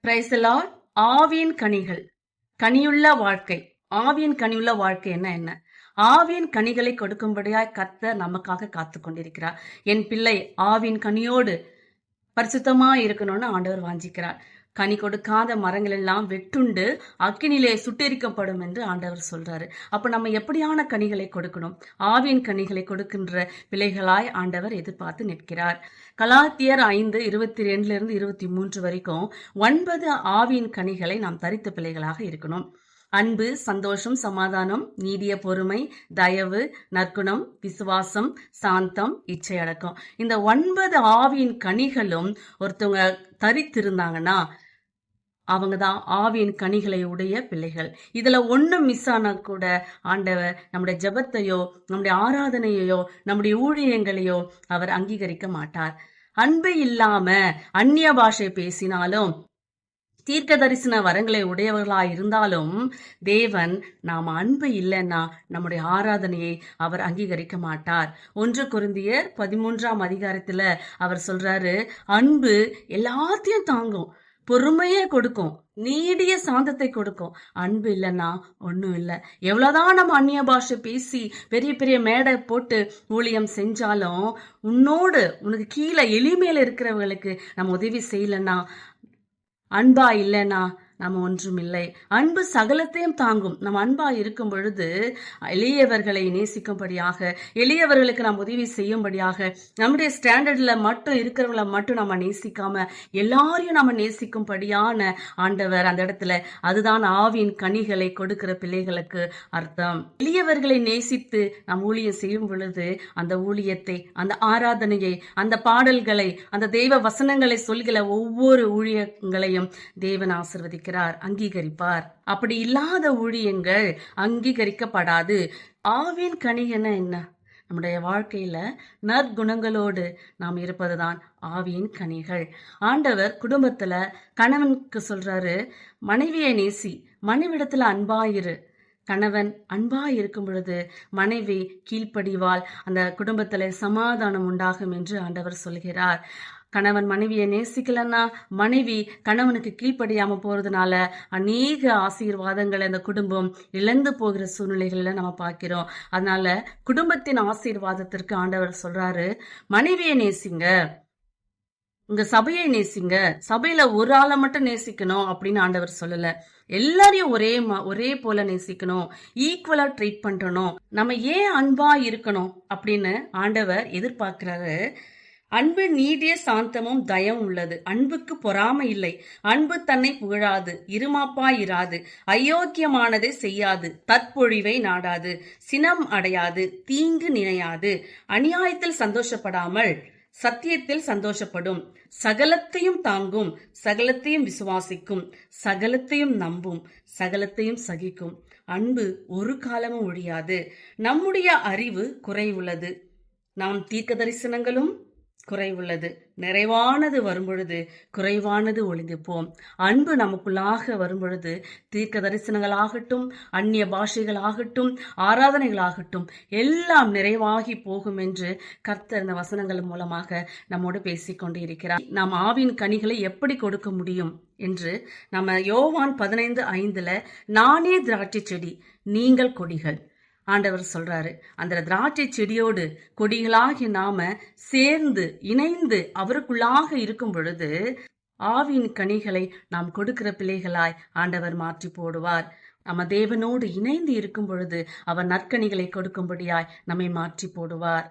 Praise the Lord. ஆவியின் கனிகள், கனியுள்ள வாழ்க்கை. ஆவியின் கனியுள்ள வாழ்க்கை என்ன? ஆவியின் கனிகளை கொடுக்கும்படியாய் கர்த்தர் நமக்காக காத்து கொண்டிருக்கிறார். என் பிள்ளை ஆவியின் கனியோடு பரிசுத்தமா இருக்கணும்னு ஆண்டவர் வாஞ்சிக்கிறார். கனி கொடுக்காத மரங்கள் எல்லாம் வெட்டுண்டு அக்கினிலே சுட்டெரிக்கப்படும் என்று ஆண்டவர் சொல்றாரு. அப்ப நம்ம எப்படியான கனிகளை கொடுக்கணும்? ஆவியின் கனிகளை கொடுக்கின்ற பிள்ளைகளாய் ஆண்டவர் எதிர்பார்த்து நிற்கிறார். கலாத்தியர் 5:22-23 வரைக்கும் 9 ஆவியின் கனிகளை நாம் தரித்த பிள்ளைகளாக இருக்கணும். அன்பு, சந்தோஷம், சமாதானம், நீடிய பொறுமை, தயவு, நற்குணம், விசுவாசம், சாந்தம், இச்சை அடக்கம். இந்த 9 ஆவியின் கனிகளும் ஒருத்தவங்க தரித்திருந்தாங்கன்னா அவங்க தான் ஆவியின் கனிகளை உடைய பிள்ளைகள். இதுல ஒண்ணும் மிஸ் ஆனா கூட ஆண்டவர் நம்முடைய ஜெபத்தையோ நம்முடைய ஆராதனையோ நம்முடைய ஊழியங்களையோ அவர் அங்கீகரிக்க மாட்டார். அன்பு இல்லாம அந்நிய பாஷை பேசினாலும் தீர்க்க தரிசன வரங்களை உடையவர்களா இருந்தாலும் தேவன் நாம் அன்பு இல்லைன்னா நம்முடைய ஆராதனையை அவர் அங்கீகரிக்க மாட்டார். 1 கொரிந்தியர் 13 அவர் சொல்றாரு, அன்பு எல்லாத்தையும் தாங்கும், பொறுமையே கொடுக்கும், நீடிய சாந்தத்தை கொடுக்கும். அன்பு இல்லைன்னா ஒன்றும் இல்லை. எவ்வளவுதான் நம்ம அந்நிய பாஷை பேசி பெரிய பெரிய மேடை போட்டு ஊழியம் செஞ்சாலும் உனக்கு கீழே எளிமையில இருக்கிறவங்களுக்கு நம்ம உதவி செய்யலன்னா, அன்பா இல்லைன்னா நம்ம ஒன்றும் இல்லை. அன்பு சகலத்தையும் தாங்கும். நம்ம அன்பா இருக்கும் பொழுது எளியவர்களை நேசிக்கும்படியாக, எளியவர்களுக்கு நாம் உதவி செய்யும்படியாக, நம்முடைய ஸ்டாண்டர்ட்ல மட்டும் இருக்கிறவங்கள மட்டும் நம்ம நேசிக்காம எல்லாரையும் நம்ம நேசிக்கும்படியான ஆண்டவர் அந்த இடத்துல, அதுதான் ஆவியின் கனிகளை கொடுக்கிற பிள்ளைகளுக்கு அர்த்தம். எளியவர்களை நேசித்து நாம் ஊழியம் செய்யும் பொழுது அந்த ஊழியத்தை, அந்த ஆராதனையை, அந்த பாடல்களை, அந்த தெய்வ வசனங்களை சொல்கிற ஒவ்வொரு ஊழியங்களையும் தேவன் ஆசீர்வதிக்கிறார், அங்கீகரிப்பார். அப்படி இல்லாத ஊழியங்கள் அங்கீகரிக்கப்படாது. ஆவியின் கனி என்ன? நம்முடைய வாழ்க்கையில நற்குணங்களோடு நாம் இருப்பதுதான் ஆவியின் கனிகள். ஆண்டவர் குடும்பத்துல கணவனுக்கு சொல்றாரு, மனைவியை நேசி, மனைவிடத்துல அன்பாயிரு. கணவன் அன்பா இருக்கும் பொழுது மனைவி கீழ்ப்படிவாள், அந்த குடும்பத்துல சமாதானம் உண்டாகும் என்று ஆண்டவர் சொல்கிறார். கணவன் மனைவியை நேசிக்கலன்னா மனைவி கணவனுக்கு கீழ்ப்படியாம போறதுனால அநேக ஆசீர்வாதங்களை அந்த குடும்பம் இழந்து போகிற சூழ்நிலைகள்ல நம்ம பார்க்கிறோம். அதனால குடும்பத்தின் ஆசீர்வாதத்திற்கு ஆண்டவர் சொல்றாரு, மனைவியை நேசிங்க, உங்க சபையை நேசிங்க. சபையில ஒரு ஆளை மட்டும் நேசிக்கணும் அப்படின்னு ஆண்டவர் சொல்லல. எல்லாரையும் ஒரே போல நேசிக்கணும், ஈக்குவலா ட்ரீட் பண்றணும். நம்ம ஏன் அன்பா இருக்கணும் அப்படின்னு ஆண்டவர் எதிர்பார்க்கிறாரு. அன்பு நீடிய சாந்தமும் தயவும் உள்ளது. அன்புக்கு பொறாமை இல்லை. அன்பு தன்னை புகழாது, இருமாப்பாயிராது, அயோக்கியமானதை செய்யாது, தற்பொழிவை நாடாது, சினம் அடையாது, தீங்கு நினையாது, அநியாயத்தில் சந்தோஷப்படாமல் சத்தியத்தில் சந்தோஷப்படும், சகலத்தையும் தாங்கும், சகலத்தையும் விசுவாசிக்கும், சகலத்தையும் நம்பும், சகலத்தையும் சகிக்கும். அன்பு ஒரு காலமும் ஒழியாது. நம்முடைய அறிவு குறைவுள்ளது, நாம் தீர்க்க தரிசனங்களும் குறைவுள்ளது. நிறைவானது வரும்பொழுது குறைவானது ஒளிந்துப்போம். அன்பு நமக்குள்ளாக வரும்பொழுது தீர்க்க தரிசனங்களாகட்டும், அந்நிய பாஷைகளாகட்டும், ஆராதனைகளாகட்டும் எல்லாம் நிறைவாகி போகும் என்று கர்த்தர் இந்த வசனங்கள் மூலமாக நம்மோடு பேசிக்கொண்டு இருக்கிறார். நாம் ஆவின் கனிகளை எப்படி கொடுக்க முடியும் என்று நம்ம யோவான் 15:5 நானே திராட்சை செடி, நீங்கள் கொடிகள் ஆண்டவர் சொல்றாரு. அந்த திராட்சை செடியோடு கொடிகளாகி நாம சேர்ந்து இணைந்து அவருக்குள்ளாக இருக்கும் பொழுது ஆவியின் கனிகளை நாம் கொடுக்கிற பிள்ளைகளாய் ஆண்டவர் மாற்றி போடுவார். நம்ம தேவனோடு இணைந்து இருக்கும் பொழுது அவர் நற்கனிகளை கொடுக்கும்படியாய் நம்மை மாற்றி போடுவார்.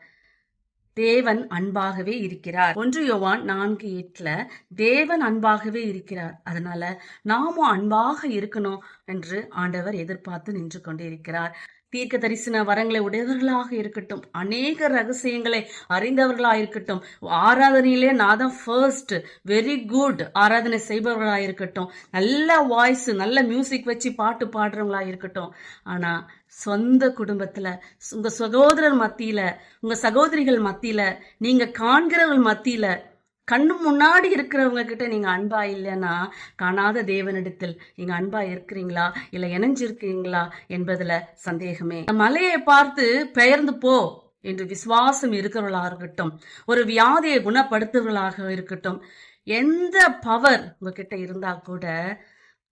தேவன் அன்பாகவே இருக்கிறார். 1 யோவான் 4:8 தேவன் அன்பாகவே இருக்கிறார். அதனால நாமும் அன்பாக இருக்கணும் என்று ஆண்டவர் எதிர்பார்த்து நின்று கொண்டிருக்கிறார். தீர்க்க தரிசன வரங்களை உடையவர்களாக இருக்கட்டும், அநேக ரகசியங்களை அறிந்தவர்களாக இருக்கட்டும், ஆராதனையிலே நான் தான் ஃபர்ஸ்ட், வெரி குட் ஆராதனை செய்பவர்களாக இருக்கட்டும், நல்ல வாய்ஸ், நல்ல மியூசிக் வச்சு பாட்டு பாடுறவங்களா இருக்கட்டும். ஆனா சொந்த குடும்பத்துல, உங்க சகோதரர் மத்தியில, உங்க சகோதரிகள் மத்தியில, நீங்க காண்கிறவர்கள் மத்தியில, கண்ணு முன்னாடி இருக்கிறவங்க கிட்ட நீங்க அன்பா இல்லைன்னா காணாத தேவனிடத்தில் நீங்க அன்பா இருக்கிறீங்களா இல்ல இணைஞ்சிருக்கீங்களா என்பதுல சந்தேகமே. மலையை பார்த்து பெயர்ந்து போ என்று விசுவாசம் இருக்கிறவர்களாக இருக்கட்டும், ஒரு வியாதியை குணப்படுத்துவர்களாக இருக்கட்டும், எந்த பவர் உங்ககிட்ட இருந்தா கூட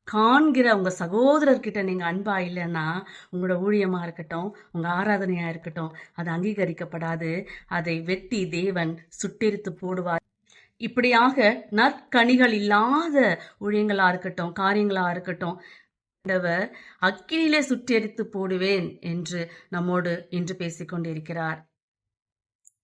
காண்கிற உங்க சகோதரர்கிட்ட நீங்க அன்பா இல்லைன்னா உங்களோட ஊழியமா இருக்கட்டும், உங்க ஆராதனையா இருக்கட்டும், அது அங்கீகரிக்கப்படாது. அதை வெட்டி தேவன் சுட்டெரித்து போடுவார். இப்படியாக நற்கனிகள் இல்லாத ஊழியங்களா இருக்கட்டும், காரியங்களா இருக்கட்டும், ஆண்டவர் அக்கினியிலே சுட்டெரித்து போடுவேன் என்று நம்மோடு இன்று பேசிக்கொண்டிருக்கிறார்.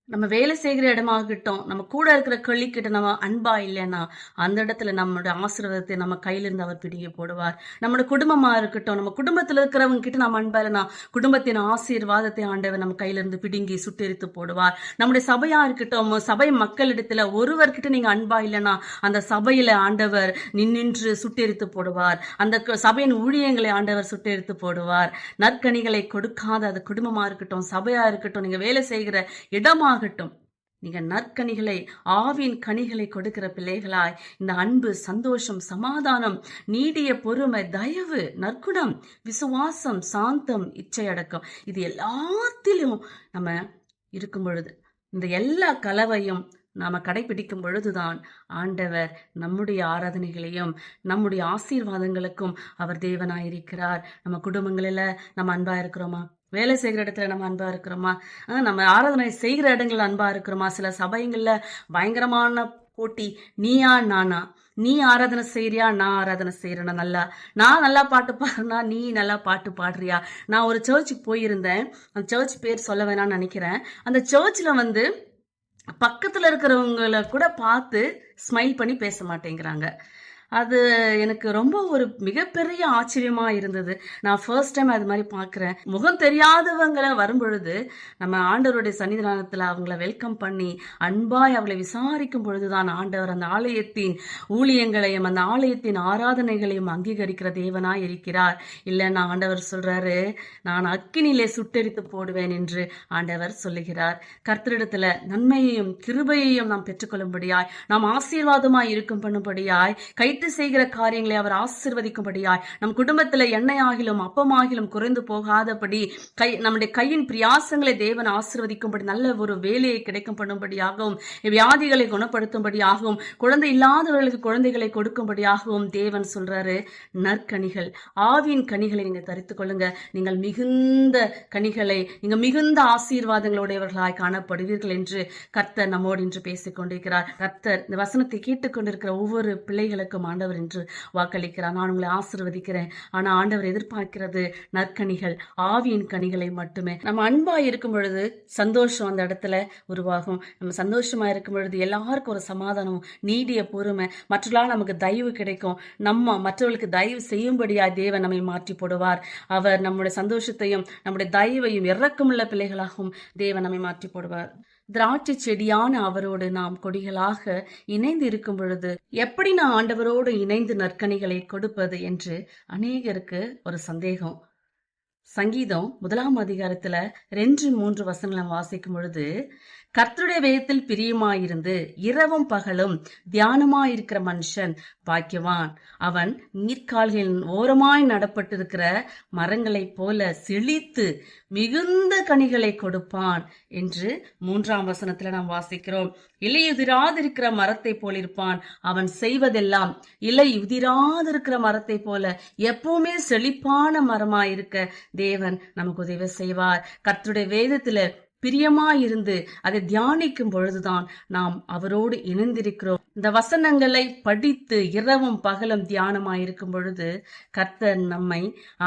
நம்ம வேலை செய்கிற இடமாகட்டும், நம்ம கூட இருக்கிற கொள்ளிக்கிட்ட நம்ம அன்பா இல்லைன்னா அந்த இடத்துல நம்மளுடைய ஆசீர்வாதத்தை நம்ம கையிலிருந்து அவர் பிடிங்கி போடுவார். நம்மளோட குடும்பமா இருக்கட்டும், நம்ம குடும்பத்துல இருக்கிறவங்க கிட்ட நம்ம அன்பா இல்லைன்னா குடும்பத்தின் ஆசீர்வாதத்தை ஆண்டவர் நம்ம கையிலிருந்து பிடுங்கி சுட்டெரித்து போடுவார். நம்முடைய சபையா இருக்கட்டும், சபை மக்களிடத்துல ஒருவர்கிட்ட நீங்க அன்பா இல்லைன்னா அந்த சபையில ஆண்டவர் நின்று சுட்டெரித்து போடுவார். அந்த சபையின் ஊழியங்களை ஆண்டவர் சுட்டெரித்து போடுவார். நற்கனிகளை கொடுக்காத அது குடும்பமா இருக்கட்டும், சபையா இருக்கட்டும், நீங்க வேலை செய்கிற இடமாக நீங்க நற்கனிகளை, ஆவின் கனிகளை கொடுக்கிற பிள்ளைகளாய் இந்த அன்பு, சந்தோஷம், சமாதானம், நீடிய பொறுமை, தயவு, நற்குணம், விசுவாசம், சாந்தம், இச்சையடக்கம், இது எல்லாத்திலும் நம்ம இருக்கும் பொழுது, இந்த எல்லா கலவையும் நாம கடைபிடிக்கும் பொழுதுதான் ஆண்டவர் நம்முடைய ஆராதனைகளையும் நம்முடைய ஆசீர்வாதங்களுக்கும் அவர் தேவனாயிருக்கிறார். நம்ம குடும்பங்களில நம்ம அன்பா இருக்கிறோமா? வேலை செய்கிற இடத்துல நம்ம அன்பா இருக்கிறோமா? நம்ம ஆராதனை செய்கிற இடங்கள்ல அன்பா இருக்கிறோமா? சில சபைங்கள்ல பயங்கரமான போட்டி, நீயா நானா, நீ ஆராதனை செய்யறியா, நான் ஆராதனை செய்யறேன்னா, நான் நல்லா பாட்டு பாடுறேன்னா நீ நல்லா பாட்டு பாடுறியா? நான் ஒரு சர்ச்சுக்கு போயிருந்தேன், அந்த சர்ச் பேர் சொல்ல வேணாம்னு நினைக்கிறேன். அந்த சர்ச்ல பக்கத்துல இருக்கிறவங்களை கூட பார்த்து ஸ்மைல் பண்ணி பேச மாட்டேங்கிறாங்க. அது எனக்கு ரொம்ப ஒரு மிகப்பெரிய ஆச்சரியமா இருந்தது. நான் ஃபர்ஸ்ட் டைம் அது மாதிரி பார்க்குறேன். முகம் தெரியாதவங்களை வரும்பொழுது நம்ம ஆண்டவருடைய சன்னிதானத்தில் அவங்கள வெல்கம் பண்ணி அன்பாய் அவளை விசாரிக்கும் பொழுதுதான் ஆண்டவர் அந்த ஆலயத்தின் ஊழியங்களையும் அந்த ஆலயத்தின் ஆராதனைகளையும் அங்கீகரிக்கிற தேவனாய் இருக்கிறார். இல்லைன்னா ஆண்டவர் சொல்றாரு, நான் அக்கினிலே சுட்டெரித்து போடுவேன் என்று ஆண்டவர் சொல்லுகிறார். கர்த்தரிடத்துல நன்மையையும் கிருபையையும் நாம் பெற்றுக்கொள்ளும்படியாய், நாம் ஆசீர்வாதமாய் இருக்கும் பண்ணும்படியாய், செய்கிற காரியங்களை அவர் ஆசீர்வதிக்கும்படியாய், நம் குடும்பத்துல எண்ணெயாகிலும் அப்பமாகிலும் குறைந்து போகாதபடி நம்முடைய கையின் பிரியாசங்களை தேவன் ஆசீர்வதிக்கும்படி, நல்ல ஒரு வேலையை கிடைக்கும் பண்ணும்படியாகவும், வியாதிகளை குணப்படுத்தும்படியாகவும், குழந்தை இல்லாதவர்களுக்கு குழந்தைகளை கொடுக்கும்படியாகவும் தேவன் சொல்றாரு. நற்கனிகள், ஆவின் கனிகளை நீங்க தரித்துக் கொள்ளுங்க. நீங்கள் மிகுந்த கனிகளை, நீங்க மிகுந்த ஆசீர்வாதங்களுடையவர்களாய் காணப்படுவீர்கள் என்று கர்த்தர் நம்மோடு இன்று பேசிக் கொண்டிருக்கிறார். கர்த்தர் இந்த வசனத்தை கேட்டுக்கொண்டிருக்கிற ஒவ்வொரு பிள்ளைகளுக்கும் ஆண்டவர் என்று வாக்களிக்கிறார். நான் உங்களை ஆசீர்வதிக்கிறேன். ஆனா ஆண்டவர் எதிர்பார்க்கிறது நற்கனிகள், ஆவியின் கனிகளை மட்டுமே. நம்ம அன்பா இருக்கும் பொழுது சந்தோஷம் அந்த இடத்துல உருவாகும். நம்ம சந்தோஷமா இருக்கும் பொழுது எல்லாருக்கும் ஒரு சமாதானம், நீடிய பொறுமை, மற்றவர்களால் நமக்கு தயவு கிடைக்கும். நம்ம மற்றவர்களுக்கு தயவு செய்யும்படியா தேவன் நம்மை மாற்றி போடுவார். அவர் நம்முடைய சந்தோஷத்தையும் நம்முடைய தயவையும் இரக்கமுள்ள பிள்ளைகளாகவும் தேவன் நம்மை மாற்றி போடுவார். திராட்சை செடியான அவரோடு நாம் கொடிகளாக இணைந்து இருக்கும் பொழுது எப்படி நான் ஆண்டவரோடு இணைந்து நற்கனிகளை கொடுப்பது என்று அநேகருக்கு ஒரு சந்தேகம். சங்கீதம் 1ஆம் அதிகாரத்துல 2-3 வசனங்களை வாசிக்கும் பொழுது, கர்த்தருடைய வேதத்தில் பிரியமாயிருந்து இரவும் பகலும் தியானமாயிருக்கிற மனுஷன் பாக்கியவான். அவன் நீர்க்கால்களின் ஓரமாய் நடப்பட்டிருக்கிற மரங்களைப் போல செழித்து மிகுந்த கனிகளை கொடுப்பான் என்று 3ஆம் வசனத்துல நாம் வாசிக்கிறோம். இலை உதிராதிருக்கிற மரத்தை போல இருப்பான். அவன் செய்வதெல்லாம் இலை உதிராதிருக்கிற மரத்தை போல எப்பவுமே செழிப்பான மரமாயிருக்க தேவன் நமக்கு உதவி செய்வார். கர்த்தருடைய வேதத்துல பிரியமாயிருந்து அதை தியானிக்கும் பொழுதுதான் நாம் அவரோடு இணைந்திருக்கிறோம். இந்த வசனங்களை படித்து இரவும் பகலும் தியானமாயிருக்கும் பொழுது கர்த்தர் நம்மை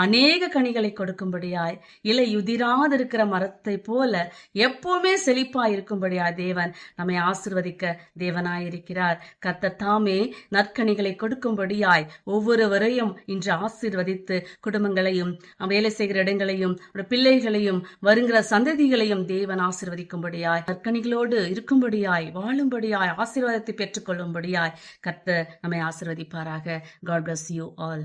அநேக கனிகளை கொடுக்கும்படியாய், இலை உதிராதிருக்கிற மரத்தை போல எப்பவுமே செழிப்பாயிருக்கும்படியாய் தேவன் நம்மை ஆசீர்வதிக்க தேவனாயிருக்கிறார். கர்த்தர் தாமே நற்கனிகளை கொடுக்கும்படியாய் ஒவ்வொருவரையும் இன்று ஆசீர்வதித்து குடும்பங்களையும், வேலை செய்கிற இடங்களையும், பிள்ளைகளையும், வருகிற சந்ததிகளையும் தேவன் ஆசீர்வதிக்கும்படியாய், நற்கனிகளோடு இருக்கும்படியாய், வாழும்படியாய், ஆசீர்வாதத்தை பெற்றுக்கொள்ளும்படியாய் கர்த்தர் நம்மை ஆசீர்வதிப்பாராக. God bless you all.